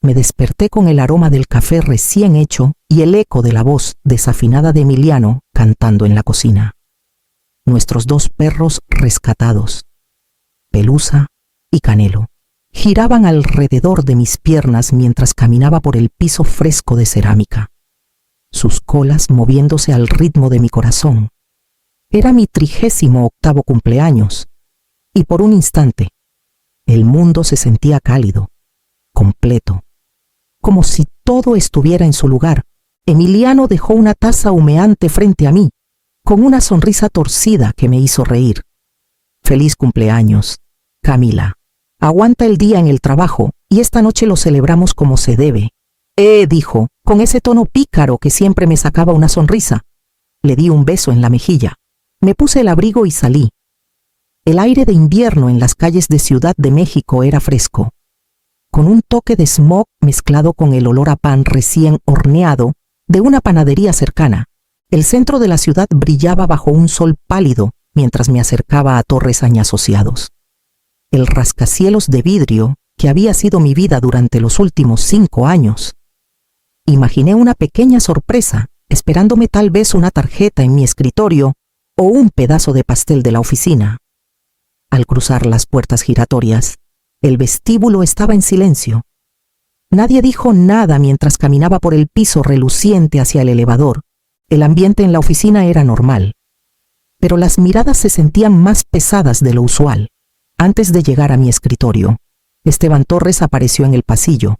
Me desperté con el aroma del café recién hecho y el eco de la voz desafinada de Emiliano cantando en la cocina. Nuestros 2 perros rescatados, Pelusa y Canelo, giraban alrededor de mis piernas mientras caminaba por el piso fresco de cerámica, sus colas moviéndose al ritmo de mi corazón. Era mi 38º cumpleaños, y por un instante, el mundo se sentía cálido, completo, como si todo estuviera en su lugar. Emiliano dejó una taza humeante frente a mí, con una sonrisa torcida que me hizo reír. Feliz cumpleaños, Camila. Aguanta el día en el trabajo y esta noche lo celebramos como se debe. Dijo, con ese tono pícaro que siempre me sacaba una sonrisa. Le di un beso en la mejilla. Me puse el abrigo y salí. El aire de invierno en las calles de Ciudad de México era fresco, con un toque de smog mezclado con el olor a pan recién horneado de una panadería cercana. El centro de la ciudad brillaba bajo un sol pálido mientras me acercaba a Torres Asociados. El rascacielos de vidrio que había sido mi vida durante los últimos 5 años. Imaginé una pequeña sorpresa, esperándome tal vez una tarjeta en mi escritorio o un pedazo de pastel de la oficina. Al cruzar las puertas giratorias, el vestíbulo estaba en silencio. Nadie dijo nada mientras caminaba por el piso reluciente hacia el elevador. El ambiente en la oficina era normal, pero las miradas se sentían más pesadas de lo usual. Antes de llegar a mi escritorio, Esteban Torres apareció en el pasillo,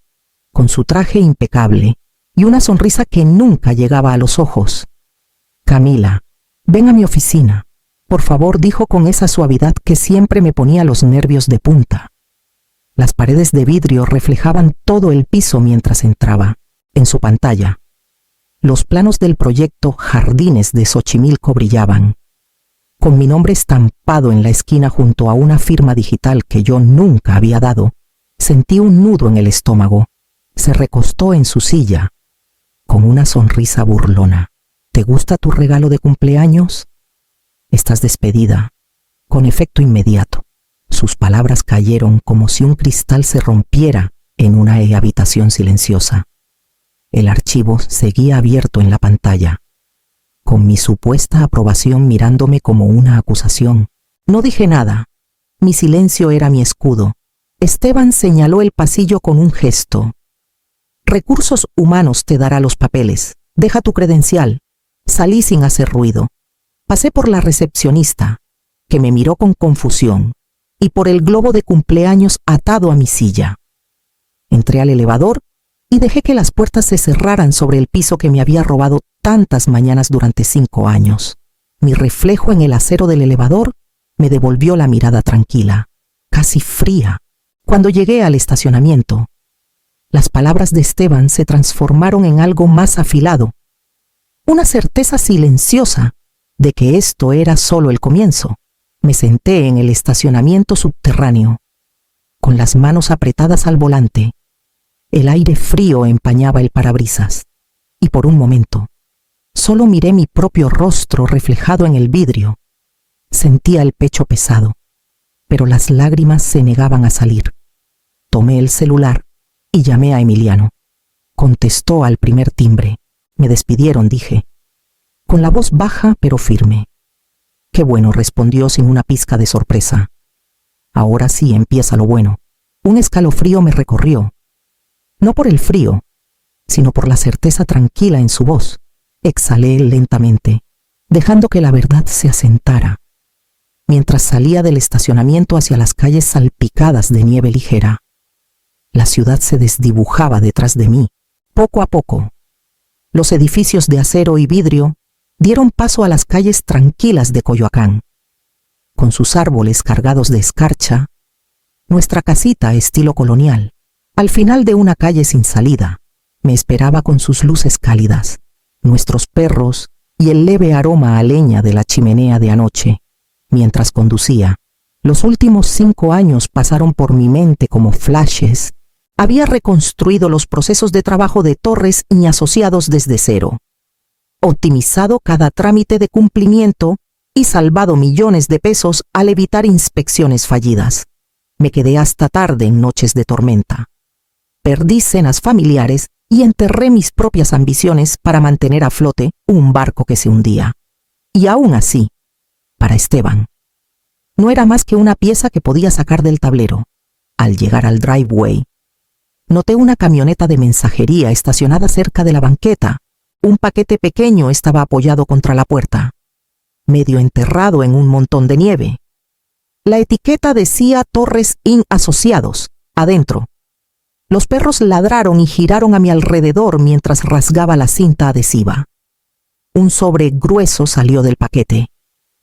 con su traje impecable y una sonrisa que nunca llegaba a los ojos. Camila, ven a mi oficina, por favor, dijo con esa suavidad que siempre me ponía los nervios de punta. Las paredes de vidrio reflejaban todo el piso mientras entraba. En su pantalla, los planos del proyecto Jardines de Xochimilco brillaban, con mi nombre estampado en la esquina junto a una firma digital que yo nunca había dado. Sentí un nudo en el estómago. Se recostó en su silla, con una sonrisa burlona. ¿Te gusta tu regalo de cumpleaños? Estás despedida, con efecto inmediato. Sus palabras cayeron como si un cristal se rompiera en una habitación silenciosa. El archivo seguía abierto en la pantalla, con mi supuesta aprobación mirándome como una acusación. No dije nada. Mi silencio era mi escudo. Esteban señaló el pasillo con un gesto. Recursos Humanos te dará los papeles. Deja tu credencial. Salí sin hacer ruido. Pasé por la recepcionista, que me miró con confusión, y por el globo de cumpleaños atado a mi silla. Entré al elevador y dejé que las puertas se cerraran sobre el piso que me había robado tantas mañanas durante 5 años. Mi reflejo en el acero del elevador me devolvió la mirada tranquila, casi fría. Cuando llegué al estacionamiento, las palabras de Esteban se transformaron en algo más afilado, una certeza silenciosa de que esto era solo el comienzo. Me senté en el estacionamiento subterráneo, con las manos apretadas al volante. El aire frío empañaba el parabrisas, y por un momento, solo miré mi propio rostro reflejado en el vidrio. Sentía el pecho pesado, pero las lágrimas se negaban a salir. Tomé el celular y llamé a Emiliano. Contestó al primer timbre. Me despidieron, dije, con la voz baja pero firme. Qué bueno, respondió sin una pizca de sorpresa. Ahora sí empieza lo bueno. Un escalofrío me recorrió. No por el frío, sino por la certeza tranquila en su voz. Exhalé lentamente, dejando que la verdad se asentara. Mientras salía del estacionamiento hacia las calles salpicadas de nieve ligera, la ciudad se desdibujaba detrás de mí, poco a poco. Los edificios de acero y vidrio dieron paso a las calles tranquilas de Coyoacán. Con sus árboles cargados de escarcha, nuestra casita estilo colonial, al final de una calle sin salida, me esperaba con sus luces cálidas, nuestros perros y el leve aroma a leña de la chimenea de anoche. Mientras conducía, los últimos 5 años pasaron por mi mente como flashes. Había reconstruido los procesos de trabajo de Torres y Asociados desde cero, optimizado cada trámite de cumplimiento y salvado millones de pesos al evitar inspecciones fallidas. Me quedé hasta tarde en noches de tormenta, Perdí cenas familiares y enterré mis propias ambiciones para mantener a flote un barco que se hundía. Y aún así, para Esteban, no era más que una pieza que podía sacar del tablero. Al llegar al driveway, noté una camioneta de mensajería estacionada cerca de la banqueta. Un paquete pequeño estaba apoyado contra la puerta, medio enterrado en un montón de nieve. La etiqueta decía Torres Inn Asociados, adentro. Los perros ladraron y giraron a mi alrededor mientras rasgaba la cinta adhesiva. Un sobre grueso salió del paquete,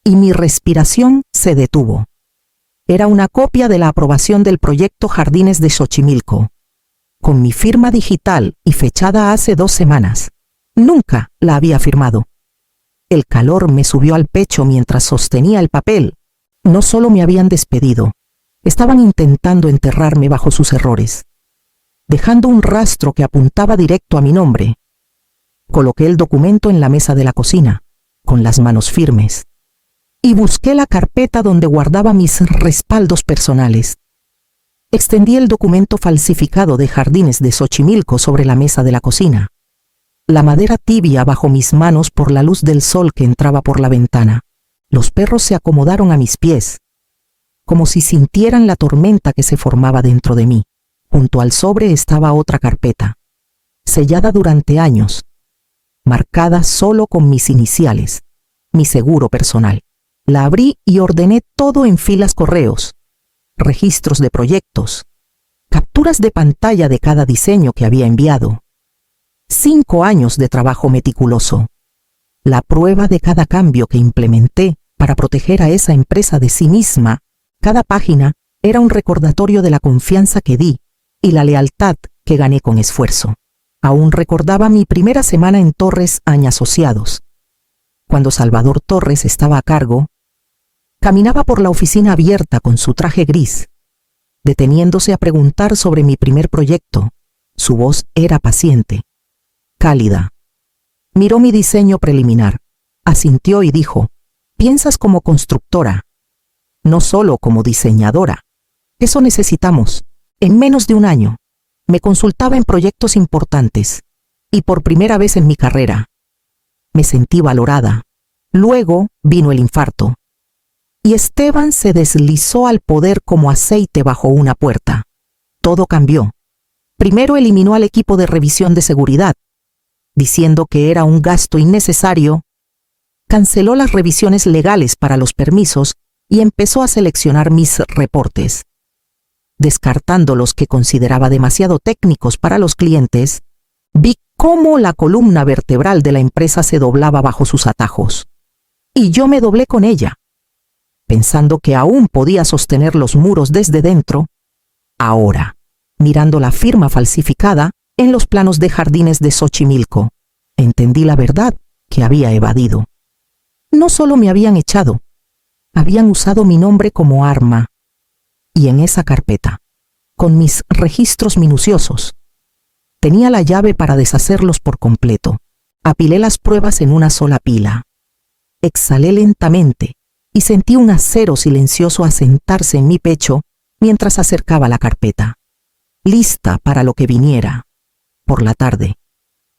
y mi respiración se detuvo. Era una copia de la aprobación del proyecto Jardines de Xochimilco, con mi firma digital y fechada hace 2 semanas. Nunca la había firmado. El calor me subió al pecho mientras sostenía el papel. No solo me habían despedido, estaban intentando enterrarme bajo sus errores, dejando un rastro que apuntaba directo a mi nombre. Coloqué el documento en la mesa de la cocina, con las manos firmes, y busqué la carpeta donde guardaba mis respaldos personales. Extendí el documento falsificado de Jardines de Xochimilco sobre la mesa de la cocina, la madera tibia bajo mis manos por la luz del sol que entraba por la ventana. Los perros se acomodaron a mis pies, como si sintieran la tormenta que se formaba dentro de mí. Junto al sobre estaba otra carpeta, sellada durante años, marcada solo con mis iniciales, mi seguro personal. La abrí y ordené todo en filas correos, registros de proyectos, capturas de pantalla de cada diseño que había enviado. 5 años de trabajo meticuloso, la prueba de cada cambio que implementé para proteger a esa empresa de sí misma. Cada página era un recordatorio de la confianza que di y la lealtad que gané con esfuerzo. Aún recordaba mi primera semana en Torres Inn Asociados. Cuando Salvador Torres estaba a cargo, caminaba por la oficina abierta con su traje gris, deteniéndose a preguntar sobre mi primer proyecto. Su voz era paciente, cálida. Miró mi diseño preliminar, asintió y dijo: «Piensas como constructora, no solo como diseñadora. Eso necesitamos». En menos de un año, me consultaba en proyectos importantes, y por primera vez en mi carrera, me sentí valorada. Luego vino el infarto, y Esteban se deslizó al poder como aceite bajo una puerta. Todo cambió. Primero eliminó al equipo de revisión de seguridad, diciendo que era un gasto innecesario. Canceló las revisiones legales para los permisos y empezó a seleccionar mis reportes, descartando los que consideraba demasiado técnicos para los clientes. Vi cómo la columna vertebral de la empresa se doblaba bajo sus atajos, y yo me doblé con ella, pensando que aún podía sostener los muros desde dentro. Ahora, mirando la firma falsificada en los planos de Jardines de Xochimilco, entendí la verdad que había evadido. No solo me habían echado, habían usado mi nombre como arma. Y en esa carpeta, con mis registros minuciosos, tenía la llave para deshacerlos por completo. Apilé las pruebas en una sola pila. Exhalé lentamente y sentí un acero silencioso asentarse en mi pecho mientras acercaba la carpeta, lista para lo que viniera. Por la tarde,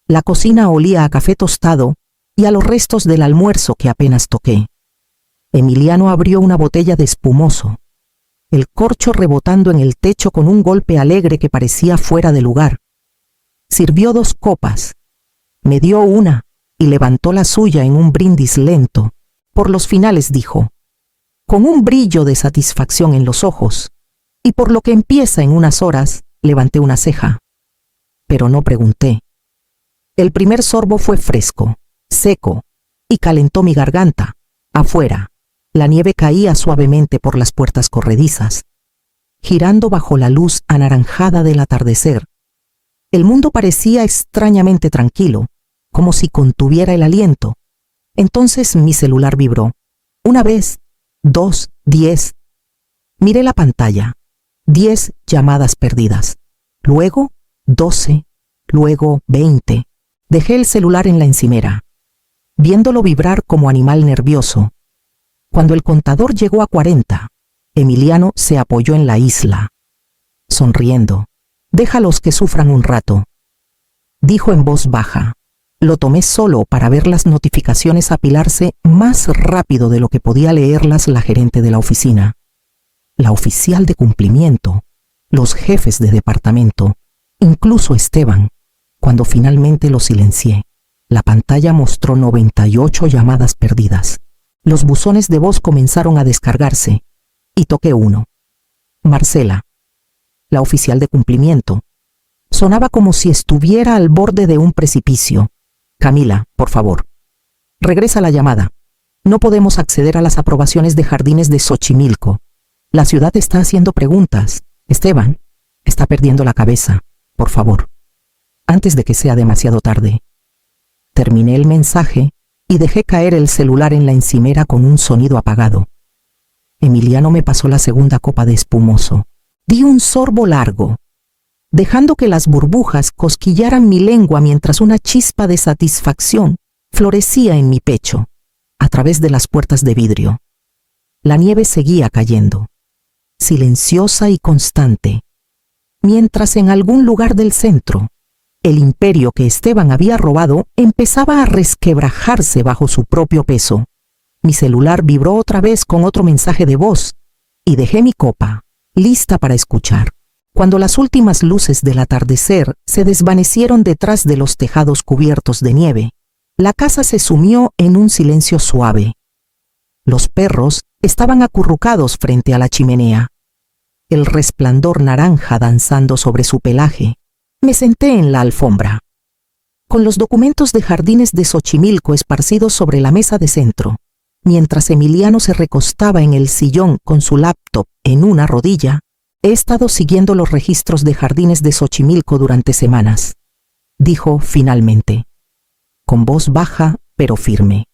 la cocina olía a café tostado y a los restos del almuerzo que apenas toqué. Emiliano abrió una botella de espumoso, el corcho rebotando en el techo con un golpe alegre que parecía fuera de lugar. Sirvió 2 copas, me dio una y levantó la suya en un brindis lento. Por los finales dijo, con un brillo de satisfacción en los ojos, y por lo que empieza en unas horas, levanté una ceja. Pero no pregunté. El primer sorbo fue fresco, seco, y calentó mi garganta. Afuera, la nieve caía suavemente por las puertas corredizas, girando bajo la luz anaranjada del atardecer. El mundo parecía extrañamente tranquilo, como si contuviera el aliento. Entonces mi celular vibró. 1 vez, 2, 10. Miré la pantalla. 10 llamadas perdidas. Luego 12, luego 20. Dejé el celular en la encimera, viéndolo vibrar como animal nervioso. Cuando el contador llegó a 40, Emiliano se apoyó en la isla, sonriendo. Déjalos que sufran un rato, dijo en voz baja. Lo tomé solo para ver las notificaciones apilarse más rápido de lo que podía leerlas la gerente de la oficina, la oficial de cumplimiento, los jefes de departamento, incluso Esteban. Cuando finalmente lo silencié, la pantalla mostró 98 llamadas perdidas. Los buzones de voz comenzaron a descargarse y toqué uno. Marcela, la oficial de cumplimiento. Sonaba como si estuviera al borde de un precipicio. Camila, por favor. Regresa la llamada. No podemos acceder a las aprobaciones de jardines de Xochimilco. La ciudad está haciendo preguntas. Esteban está perdiendo la cabeza. Por favor. Antes de que sea demasiado tarde. Terminé el mensaje y dejé caer el celular en la encimera con un sonido apagado. Emiliano me pasó la segunda copa de espumoso. Di un sorbo largo, dejando que las burbujas cosquillaran mi lengua mientras una chispa de satisfacción florecía en mi pecho, a través de las puertas de vidrio. La nieve seguía cayendo, silenciosa y constante, mientras en algún lugar del centro, el imperio que Esteban había robado empezaba a resquebrajarse bajo su propio peso. Mi celular vibró otra vez con otro mensaje de voz y dejé mi copa, lista para escuchar. Cuando las últimas luces del atardecer se desvanecieron detrás de los tejados cubiertos de nieve, la casa se sumió en un silencio suave. Los perros estaban acurrucados frente a la chimenea, el resplandor naranja danzando sobre su pelaje. Me senté en la alfombra, con los documentos de jardines de Xochimilco esparcidos sobre la mesa de centro. Mientras Emiliano se recostaba en el sillón con su laptop en una rodilla, he estado siguiendo los registros de jardines de Xochimilco durante semanas, dijo finalmente, con voz baja pero firme.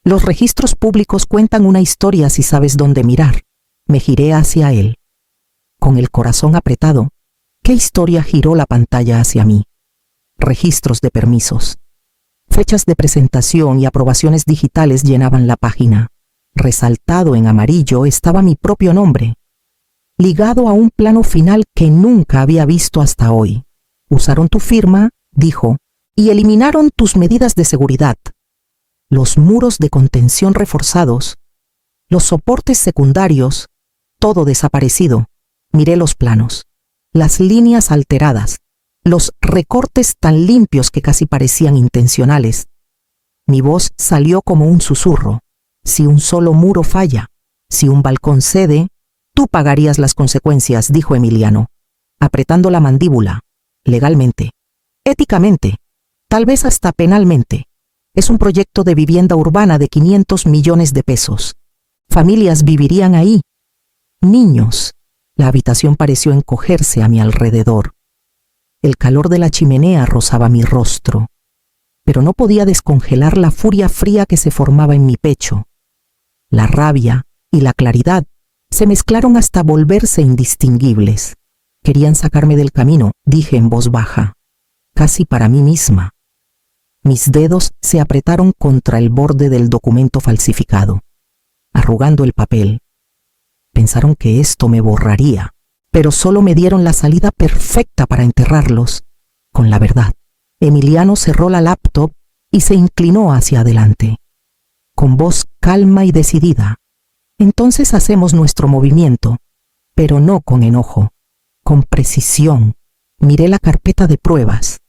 Los registros públicos cuentan una historia si sabes dónde mirar. Me giré hacia él. Con el corazón apretado, ¿qué historia giró la pantalla hacia mí? Registros de permisos. Fechas de presentación y aprobaciones digitales llenaban la página. Resaltado en amarillo estaba mi propio nombre, ligado a un plano final que nunca había visto hasta hoy. Usaron tu firma, dijo, y eliminaron tus medidas de seguridad. Los muros de contención reforzados, los soportes secundarios, todo desaparecido. Miré los planos, las líneas alteradas, los recortes tan limpios que casi parecían intencionales. Mi voz salió como un susurro. Si un solo muro falla, si un balcón cede, tú pagarías las consecuencias, dijo Emiliano, apretando la mandíbula. Legalmente, éticamente, tal vez hasta penalmente. Es un proyecto de vivienda urbana de 500 millones de pesos. Familias vivirían ahí. Niños. La habitación pareció encogerse a mi alrededor. El calor de la chimenea rozaba mi rostro, pero no podía descongelar la furia fría que se formaba en mi pecho. La rabia y la claridad se mezclaron hasta volverse indistinguibles. Querían sacarme del camino, dije en voz baja, casi para mí misma. Mis dedos se apretaron contra el borde del documento falsificado, arrugando el papel. Pensaron que esto me borraría, pero solo me dieron la salida perfecta para enterrarlos, con la verdad. Emiliano cerró la laptop y se inclinó hacia adelante, con voz calma y decidida. Entonces hacemos nuestro movimiento, pero no con enojo, con precisión. Miré la carpeta de pruebas,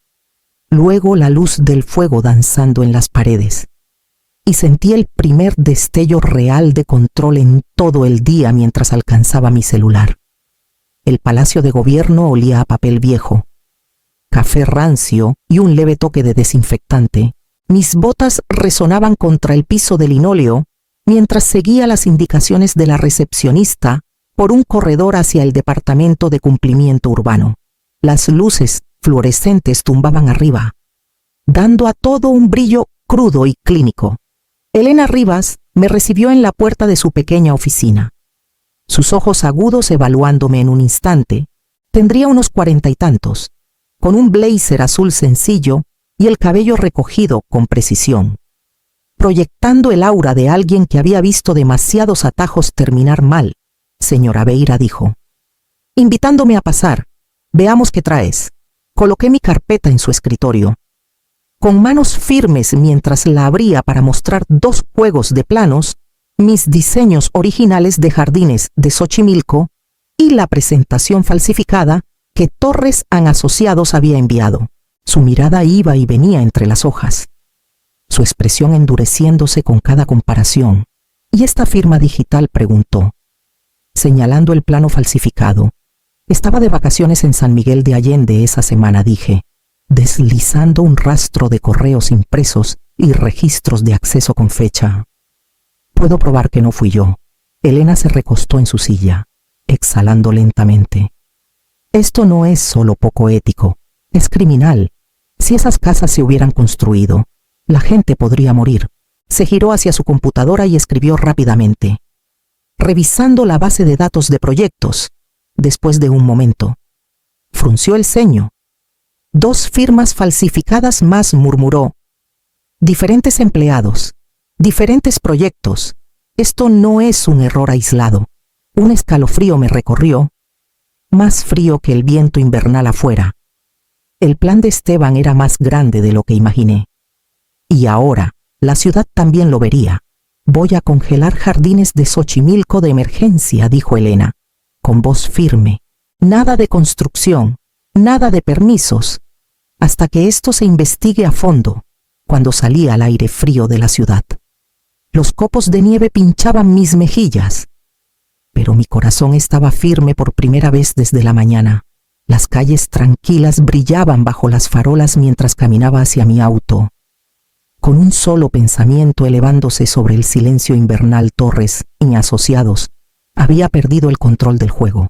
luego la luz del fuego danzando en las paredes, y sentí el primer destello real de control en todo el día mientras alcanzaba mi celular. El palacio de gobierno olía a papel viejo, café rancio y un leve toque de desinfectante. Mis botas resonaban contra el piso de linóleo mientras seguía las indicaciones de la recepcionista por un corredor hacia el departamento de cumplimiento urbano. Las luces fluorescentes tumbaban arriba, dando a todo un brillo crudo y clínico. Elena Rivas me recibió en la puerta de su pequeña oficina. Sus ojos agudos evaluándome en un instante. Tendría unos 40 y tantos, con un blazer azul sencillo y el cabello recogido con precisión, proyectando el aura de alguien que había visto demasiados atajos terminar mal. Señora Beira, dijo, invitándome a pasar. Veamos qué traes. Coloqué mi carpeta en su escritorio. Con manos firmes mientras la abría para mostrar 2 juegos de planos, mis diseños originales de jardines de Xochimilco y la presentación falsificada que Torres & Asociados había enviado. Su mirada iba y venía entre las hojas, su expresión endureciéndose con cada comparación. ¿Y esta firma digital?, preguntó, señalando el plano falsificado. Estaba de vacaciones en San Miguel de Allende esa semana, dije, deslizando un rastro de correos impresos y registros de acceso con fecha. Puedo probar que no fui yo. Elena se recostó en su silla, exhalando lentamente. Esto no es solo poco ético, es criminal. Si esas casas se hubieran construido, la gente podría morir. Se giró hacia su computadora y escribió rápidamente. Revisando la base de datos de proyectos. Después de un momento, frunció el ceño. 2 firmas falsificadas más, murmuró. Diferentes empleados, diferentes proyectos. Esto no es un error aislado. Un escalofrío me recorrió, más frío que el viento invernal afuera. El plan de Esteban era más grande de lo que imaginé. Y ahora, la ciudad también lo vería. Voy a congelar jardines de Xochimilco de emergencia, dijo Elena, con voz firme. Nada de construcción, nada de permisos, hasta que esto se investigue a fondo. Cuando salí al aire frío de la ciudad, los copos de nieve pinchaban mis mejillas, pero mi corazón estaba firme por primera vez desde la mañana. Las calles tranquilas brillaban bajo las farolas mientras caminaba hacia mi auto. Con un solo pensamiento elevándose sobre el silencio invernal, Torres & Asociados había perdido el control del juego.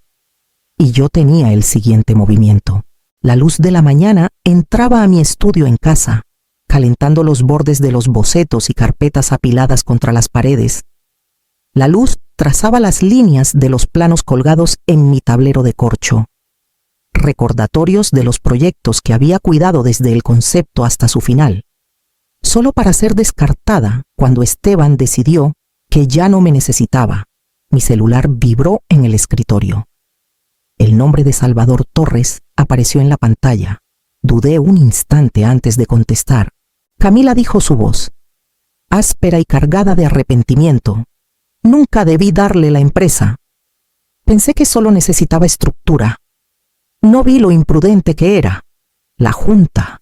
Y yo tenía el siguiente movimiento. La luz de la mañana entraba a mi estudio en casa, calentando los bordes de los bocetos y carpetas apiladas contra las paredes. La luz trazaba las líneas de los planos colgados en mi tablero de corcho. Recordatorios de los proyectos que había cuidado desde el concepto hasta su final, solo para ser descartada cuando Esteban decidió que ya no me necesitaba. Mi celular vibró en el escritorio. El nombre de Salvador Torres apareció en la pantalla. Dudé un instante antes de contestar. Camila, dijo su voz, áspera y cargada de arrepentimiento. Nunca debí darle la empresa. Pensé que solo necesitaba estructura. No vi lo imprudente que era. La Junta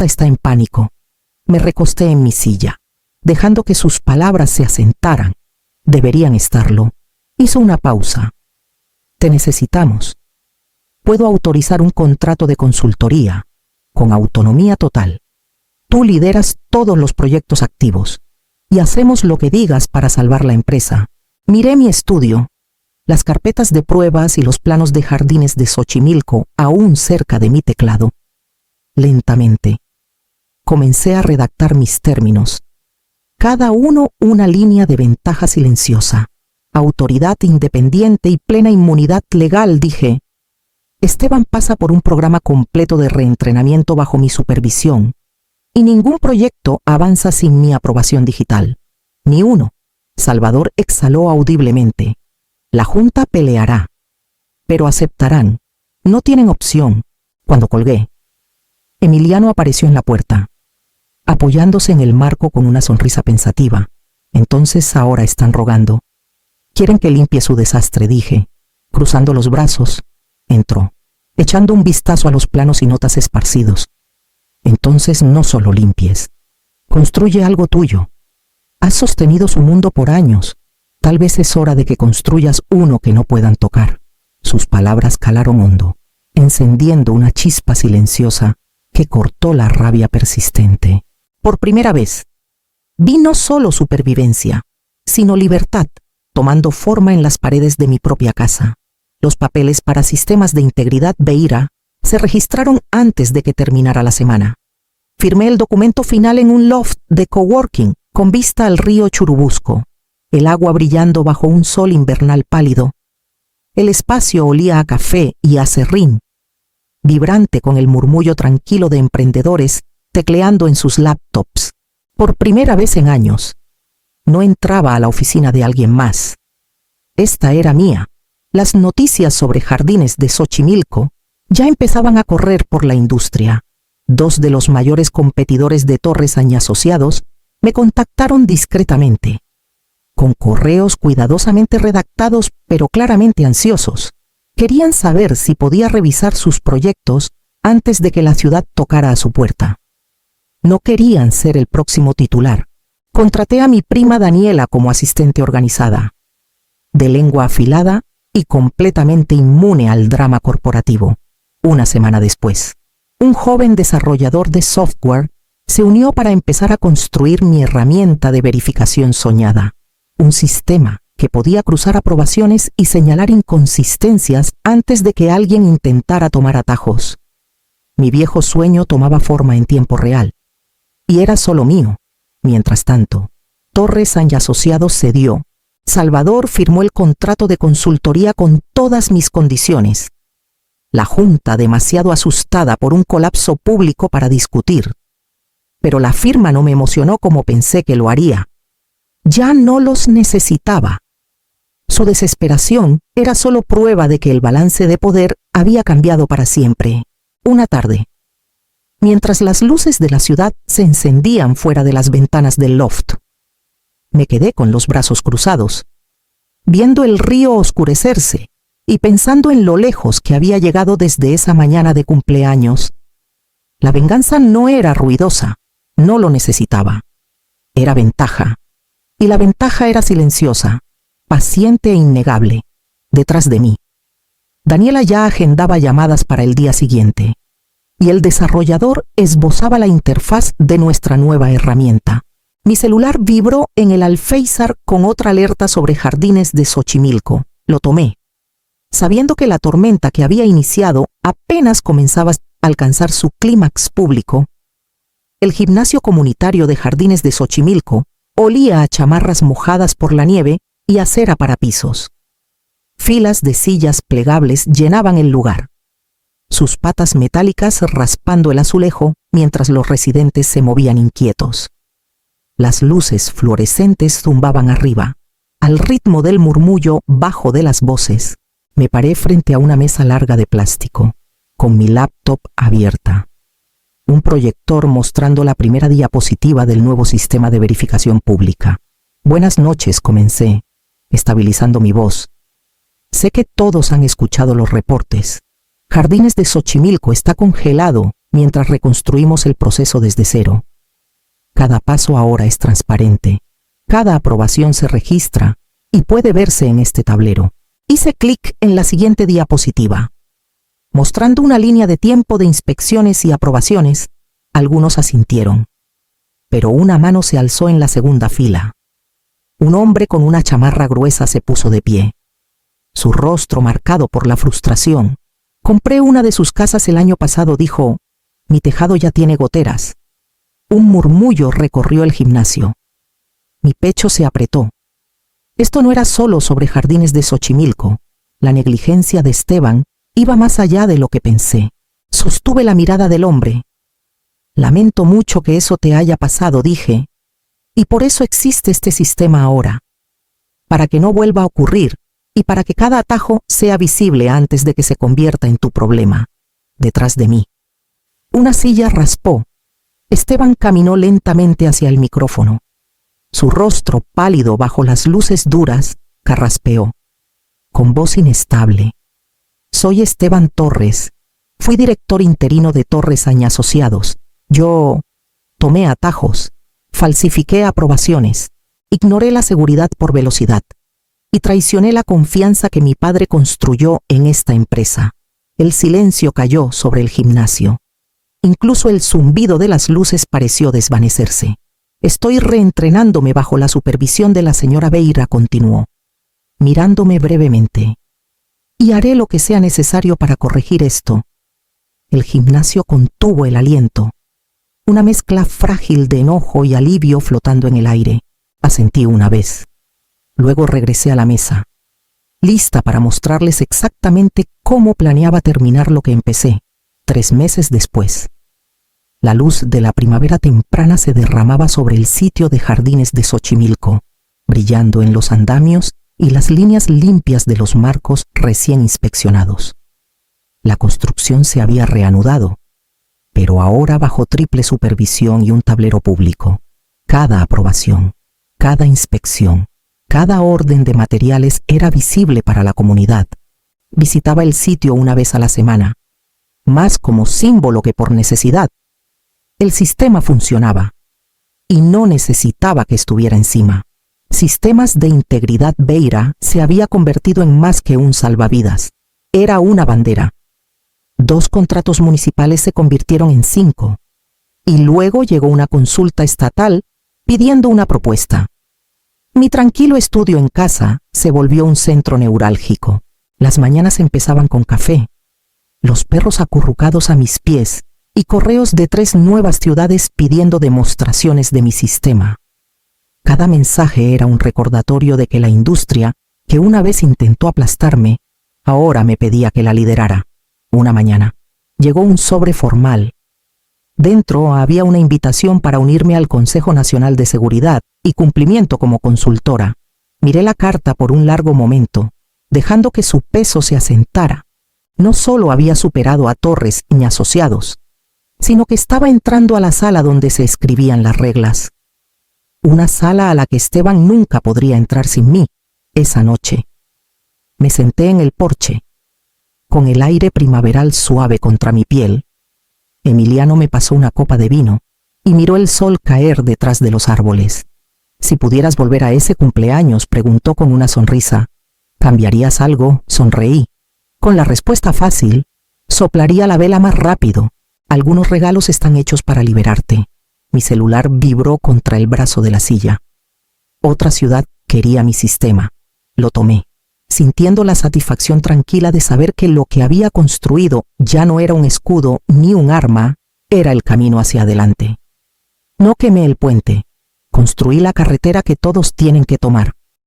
está en pánico. Me recosté en mi silla, dejando que sus palabras se asentaran. Deberían estarlo. Hizo una pausa. Te necesitamos. Puedo autorizar un contrato de consultoría, con autonomía total. Tú lideras todos los proyectos activos, y hacemos lo que digas para salvar la empresa. Miré mi estudio, las carpetas de pruebas y los planos de jardines de Xochimilco aún cerca de mi teclado. Lentamente, comencé a redactar mis términos. Cada uno una línea de ventaja silenciosa. Autoridad independiente y plena inmunidad legal, dije. Esteban pasa por un programa completo de reentrenamiento bajo mi supervisión, y ningún proyecto avanza sin mi aprobación digital. Ni uno. Salvador exhaló audiblemente. La Junta peleará, pero aceptarán. No tienen opción. Cuando colgué, Emiliano apareció en la puerta, apoyándose en el marco con una sonrisa pensativa. Entonces ahora están rogando. Quieren que limpie su desastre, dije. Cruzando los brazos, entró, echando un vistazo a los planos y notas esparcidos. Entonces no solo limpies, construye algo tuyo. Has sostenido su mundo por años. Tal vez es hora de que construyas uno que no puedan tocar. Sus palabras calaron hondo, encendiendo una chispa silenciosa que cortó la rabia persistente. Por primera vez, vi no solo supervivencia, sino libertad, tomando forma en las paredes de mi propia casa. Los papeles para sistemas de integridad BEIRA se registraron antes de que terminara la semana. Firmé el documento final en un loft de coworking con vista al río Churubusco, el agua brillando bajo un sol invernal pálido. El espacio olía a café y a serrín, vibrante con el murmullo tranquilo de emprendedores tecleando en sus laptops. Por primera vez en años, no entraba a la oficina de alguien más. Esta era mía. Las noticias sobre jardines de Xochimilco ya empezaban a correr por la industria. Dos de los mayores competidores de Torres & Asociados me contactaron discretamente, con correos cuidadosamente redactados pero claramente ansiosos. Querían saber si podía revisar sus proyectos antes de que la ciudad tocara a su puerta. No querían ser el próximo titular. Contraté a mi prima Daniela como asistente organizada, de lengua afilada y completamente inmune al drama corporativo. Una semana después, un joven desarrollador de software se unió para empezar a construir mi herramienta de verificación soñada, un sistema que podía cruzar aprobaciones y señalar inconsistencias antes de que alguien intentara tomar atajos. Mi viejo sueño tomaba forma en tiempo real, y era solo mío. Mientras tanto, Torres & Asociados cedió. Salvador firmó el contrato de consultoría con todas mis condiciones. La junta demasiado asustada por un colapso público para discutir. Pero la firma no me emocionó como pensé que lo haría. Ya no los necesitaba. Su desesperación era solo prueba de que el balance de poder había cambiado para siempre. Una tarde, mientras las luces de la ciudad se encendían fuera de las ventanas del loft, me quedé con los brazos cruzados, viendo el río oscurecerse y pensando en lo lejos que había llegado desde esa mañana de cumpleaños. La venganza no era ruidosa, no lo necesitaba. Era ventaja, y la ventaja era silenciosa, paciente e innegable, detrás de mí. Daniela ya agendaba llamadas para el día siguiente, y el desarrollador esbozaba la interfaz de nuestra nueva herramienta. Mi celular vibró en el alféizar con otra alerta sobre Jardines de Xochimilco. Lo tomé, sabiendo que la tormenta que había iniciado apenas comenzaba a alcanzar su clímax público. El gimnasio comunitario de Jardines de Xochimilco olía a chamarras mojadas por la nieve y a cera para pisos. Filas de sillas plegables llenaban el lugar, sus patas metálicas raspando el azulejo mientras los residentes se movían inquietos. Las luces fluorescentes zumbaban arriba, al ritmo del murmullo bajo de las voces. Me paré frente a una mesa larga de plástico, con mi laptop abierta. Un proyector mostrando la primera diapositiva del nuevo sistema de verificación pública. Buenas noches, comencé, estabilizando mi voz. Sé que todos han escuchado los reportes. Jardines de Xochimilco está congelado mientras reconstruimos el proceso desde cero. Cada paso ahora es transparente. Cada aprobación se registra y puede verse en este tablero. Hice clic en la siguiente diapositiva, mostrando una línea de tiempo de inspecciones y aprobaciones. Algunos asintieron, pero una mano se alzó en la segunda fila. Un hombre con una chamarra gruesa se puso de pie, su rostro marcado por la frustración. Compré una de sus casas el año pasado, dijo. Mi tejado ya tiene goteras. Un murmullo recorrió el gimnasio. Mi pecho se apretó. Esto no era solo sobre Jardines de Xochimilco. La negligencia de Esteban iba más allá de lo que pensé. Sostuve la mirada del hombre. Lamento mucho que eso te haya pasado, dije. Y por eso existe este sistema ahora. Para que no vuelva a ocurrir y para que cada atajo sea visible antes de que se convierta en tu problema. Detrás de mí. Una silla raspó. Esteban caminó lentamente hacia el micrófono. Su rostro pálido bajo las luces duras carraspeó, con voz inestable. Soy Esteban Torres. Fui director interino de Torres & Asociados. Yo tomé atajos, falsifiqué aprobaciones, ignoré la seguridad por velocidad y traicioné la confianza que mi padre construyó en esta empresa. El silencio cayó sobre el gimnasio. Incluso el zumbido de las luces pareció desvanecerse. Estoy reentrenándome bajo la supervisión de la señora Beira, continuó, mirándome brevemente. Y haré lo que sea necesario para corregir esto. El gimnasio contuvo el aliento. Una mezcla frágil de enojo y alivio flotando en el aire. Asentí una vez. Luego regresé a la mesa, lista para mostrarles exactamente cómo planeaba terminar lo que empecé. 3 meses después, la luz de la primavera temprana se derramaba sobre el sitio de Jardines de Xochimilco, brillando en los andamios y las líneas limpias de los marcos recién inspeccionados. La construcción se había reanudado, pero ahora bajo triple supervisión y un tablero público. Cada aprobación, cada inspección, cada orden de materiales era visible para la comunidad. Visitaba el sitio una vez a la semana, más como símbolo que por necesidad. El sistema funcionaba y no necesitaba que estuviera encima. Sistemas de Integridad Beira se había convertido en más que un salvavidas. Era una bandera. 2 contratos municipales se convirtieron en 5. Y luego llegó una consulta estatal pidiendo una propuesta. Mi tranquilo estudio en casa se volvió un centro neurálgico. Las mañanas empezaban con café, los perros acurrucados a mis pies y correos de 3 nuevas ciudades pidiendo demostraciones de mi sistema. Cada mensaje era un recordatorio de que la industria, que una vez intentó aplastarme, ahora me pedía que la liderara. Una mañana, llegó un sobre formal. Dentro había una invitación para unirme al Consejo Nacional de Seguridad y Cumplimiento como consultora. Miré la carta por un largo momento, dejando que su peso se asentara. No solo había superado a Torres y asociados, sino que estaba entrando a la sala donde se escribían las reglas. Una sala a la que Esteban nunca podría entrar sin mí. Esa noche, me senté en el porche, con el aire primaveral suave contra mi piel. Emiliano me pasó una copa de vino y miró el sol caer detrás de los árboles. Si pudieras volver a ese cumpleaños, preguntó con una sonrisa. ¿Cambiarías algo? Sonreí. Con la respuesta fácil, soplaría la vela más rápido. Algunos regalos están hechos para liberarte. Mi celular vibró contra el brazo de la silla. Otra ciudad quería mi sistema. Lo tomé, sintiendo la satisfacción tranquila de saber que lo que había construido ya no era un escudo ni un arma, era el camino hacia adelante. No quemé el puente, construí la carretera que todos tienen que tomar.